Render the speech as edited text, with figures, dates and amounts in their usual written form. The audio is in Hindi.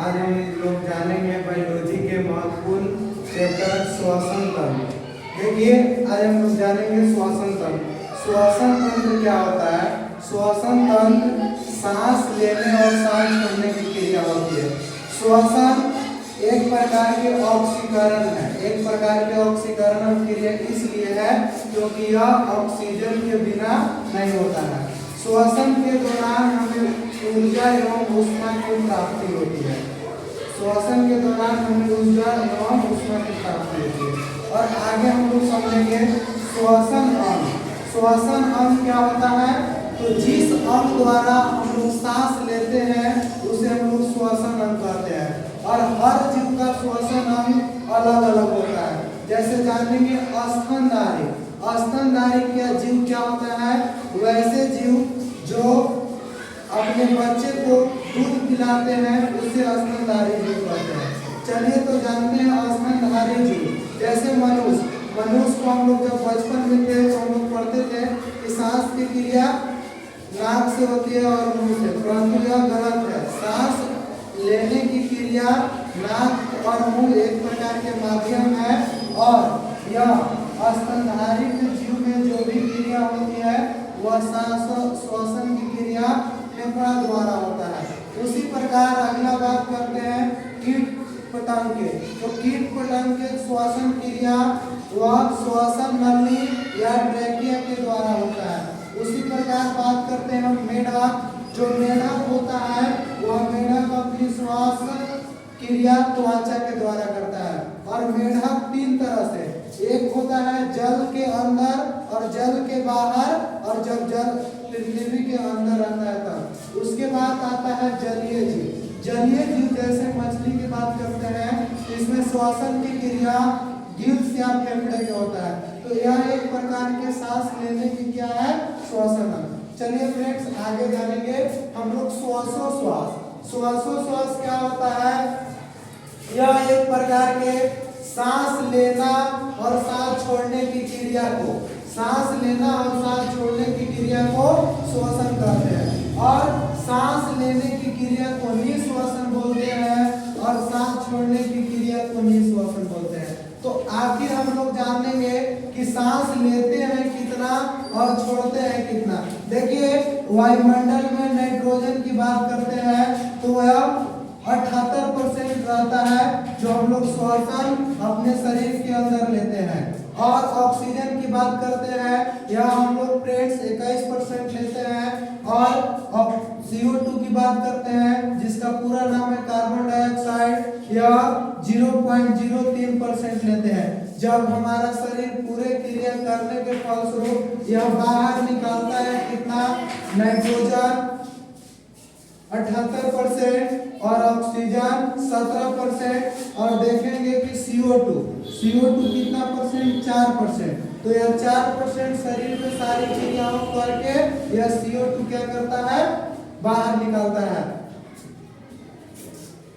आज हम लोग जानेंगे बायोलॉजी के महत्वपूर्ण चैप्टर श्वसन तंत्र। देखिए आज हम लोग जानेंगे श्वसन तंत्र। श्वसन तंत्र क्या होता है? श्वसन तंत्र सांस लेने और सांस छोड़ने की क्रिया होती है। श्वसन एक प्रकार के ऑक्सीकरण है। एक प्रकार के ऑक्सीकरण क्रिया इसलिए है क्योंकि यह ऑक्सीजन के बिना नहीं होता है। श्वसन के दौरान हमें ऊर्जा एवं ऊष्मा की प्राप्ति होती है। श्वसन के दौरान हमें ऊर्जा एवं ऊष्मा की प्राप्ति होती है। और आगे हम लोग समझेंगे श्वसन अंग। श्वसन अंग क्या होता है? तो जिस अंग द्वारा हम लोग सांस लेते हैं उसे हम लोग श्वसन अंग कहते हैं। और हर जीव का श्वसन अंग अलग अलग होता है। जैसे जानेंगे स्तनधारी। स्तनधारी क्या जीव क्या होता है? वैसे जीव जो अपने बच्चे को दूध पिलाते हैं उसे स्तनधारी जीव कहते हैं। चलिए तो जानते हैं स्तनधारी जीव। जैसे मनुष्य को हम लोग जब बचपन में थे तो हम लोग पढ़ते थे कि सांस की क्रिया नाक से होती है और मुंह से, परंतु यह गलत है। सांस लेने की क्रिया नाक और मुंह एक प्रकार के माध्यम है और यह स्तनधारी जीव में जो भी क्रिया होती है वह श्वसन की क्रिया फेफड़ा द्वारा होता है। उसी प्रकार अगला बात करते हैं कीट पतंग के। तो कीट पतंग के श्वसन क्रिया वह श्वसन नली या ट्रैकिया के द्वारा होता है। उसी प्रकार बात करते हैं हम मेढक। जो मेढक होता है वह मेढक अपनी श्वास क्रिया त्वचा के द्वारा करता है। और मेढक तीन तरह से, एक होता है जल के अंदर और जल के बाहर, और जब जल पृथ्वी के अंदर रहता है तब। उसके बाद आता है जलीय जीव। जलीय जीव जैसे मछली की बात करते हैं, इसमें श्वसन की क्रिया गिल्स या फेफड़े के होता है। तो यह एक प्रकार के सांस लेने की क्या है? श्वसन। चलिए फ्रेंड्स आगे जानेंगे हम लोग श्वासोश्वास। श्वासोश्वास क्या होता है? यह एक प्रकार के सांस लेना और सांस छोड़ने की क्रिया को, सांस लेना और सांस छोड़ने की क्रिया को श्वसन कहते हैं। और सांस लेने की क्रिया को निश्वसन बोलते हैं और सांस छोड़ने की क्रिया को निश्वसन बोलते हैं। तो आखिर हम लोग जानेंगे कि सांस लेते हैं कितना और छोड़ते हैं कितना। देखिए वायुमंडल में नाइट्रोजन की बात करते हैं तो वह 78% रहता है जो हम लोग श्वसन अपने शरीर के अंदर लेते हैं। और ऑक्सीजन की बात करते हैं यह हम लोग फ्रेंड्स 21% लेते हैं। और CO2 की बात करते हैं जिसका पूरा नाम है कार्बन डाइऑक्साइड, यह 0.03% लेते हैं। जब हमारा शरीर पूरे क्रिया करने के फलस्वरूप यह बाहर निकालता है कितना? नाइट्रोजन 78% और ऑक्सीजन 17%। और देखेंगे कि CO2 कितना परसेंट? 4%। तो यह 4% शरीर में सारी क्रियाओं करके यह CO2 क्या करता है? बाहर निकालता है।